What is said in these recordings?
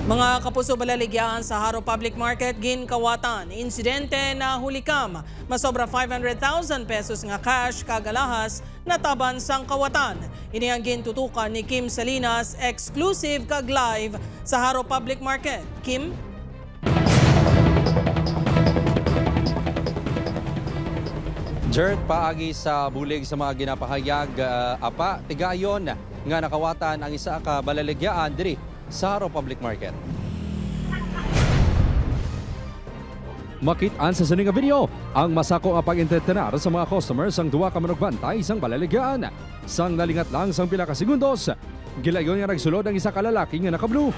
Mga kapuso balaligyan sa Haro Public Market ginkawatan insidente na hulikam masobra 500,000 pesos nga cash kagalahas na taban sang kawatan. Ini ang gintutukan ni Kim Salinas exclusive kag live sa Haro Public Market. Kim? Jert, paagi sa bulig sa mga ginapahayag apa tigayon nga nakawatan ang isa ka balaligyaan diri sa Haro Public Market. Makit-an sa sining video ang masako nga pag-entretenar sa mga customers ang duwa ka manugbantay isang balaligyaan. Sang nalingat lang sang pila ka segundos, gilayon nga nagsulod ang isa ka lalaki nga naka-blue.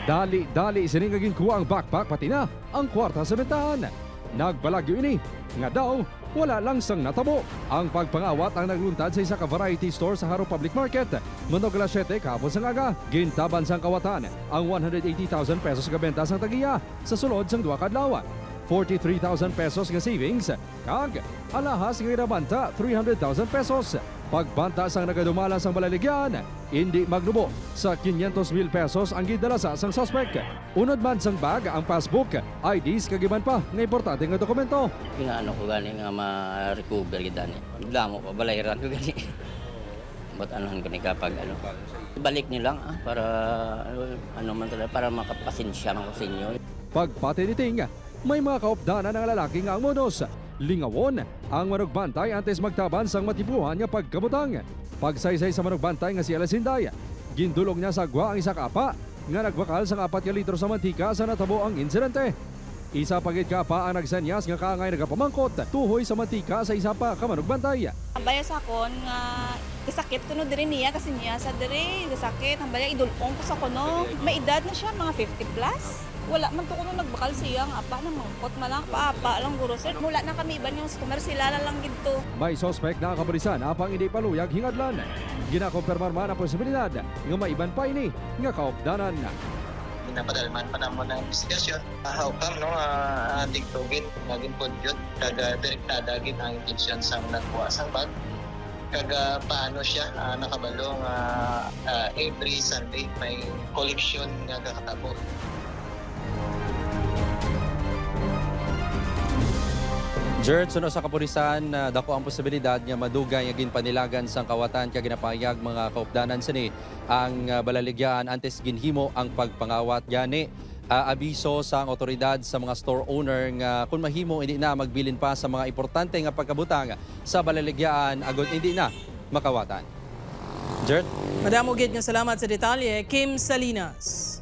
Dali sining ginkuha ang backpack pati na ang kwarta sa bentahan. Nagbalagyo ini nga daw wala lang sang natabo. Ang pagpangawat ang nagluntad sa isa ka variety store sa Haro Public Market. Manog alas 7 kahapon sang aga, gintaban sang kawatan ang 180,000 pesos ka benta sang tagiya sa sulod sang duha ka adlaw. 43,000 pesos nga savings kag alahas nga ginabanta 300,000 pesos. Pagbanta sang nagadumala sang balaligyan, hindi magnubo sa 500,000 pesos ang gidala sa sang suspect. Unod man sang bag ang passbook, IDs kagiban pa nga importante nga dokumento. Inaano ko gani nga ma-recover gani. Bigla mo pa balayran ko gani. Ba't anuhan ko ni kapag ano. Balik niyo lang para ano man talaga para makapasensya man ko sa inyo. Pagpatiniting, may mga kaupdanan ng lalaki nga ang modus. Lingawon ang manugbantay antes magtaban sang matipuhan nga pagkabutang. Pagsaysay sa manugbantay nga si Alasinday, gindulog niya sa agwa ang isa kapa nga nagbakal sang 4 litro sa mantika sa natabo ang insidente. Isa pagit kapa ang nagsanyas nga kaangay nagapamangkot tuhoy sa mantika sa isa pa ka manugbantay. Ang baya sa akon nga kasakit kuno diri niya kasi niya sa diri kasakit ang baya idulong ko sa kuno. May edad na siya mga 50 plus. Wala man to kuno nagbakal siya nga apa nang mangkot malang paapa lang guro sir. Mula na kami iban yung customer sila lang gidto. May suspect na kabalisan apang hindi paluyag hingadlan. Ginakumpirmar man ang posibilidad nga maiban pa ini nga kaupdanan. Pinapadalman pa naman ng investigasyon. How come no ating tugid naging podyot kaga direktada gid ang intensyon sa nagkuha sang bag kaga paano siya nakabalong every Sunday may collection nga kakatabo. Jert, suno sa kapulisan, dako ang posibilidad nga madugay nga ginpanilagan sang kawatan kag ginapahayag mga kaupdanan sini ang balaligyan antes ginhimo ang pagpangawat gani. Abiso sa otoridad sa mga store owner nga kung mahimo hindi na magbilin pa sa mga importante nga pagkabutang sa balaligyan agud hindi na makawatan. Jert? Madamo gid nga salamat sa detalye, Kim Salinas.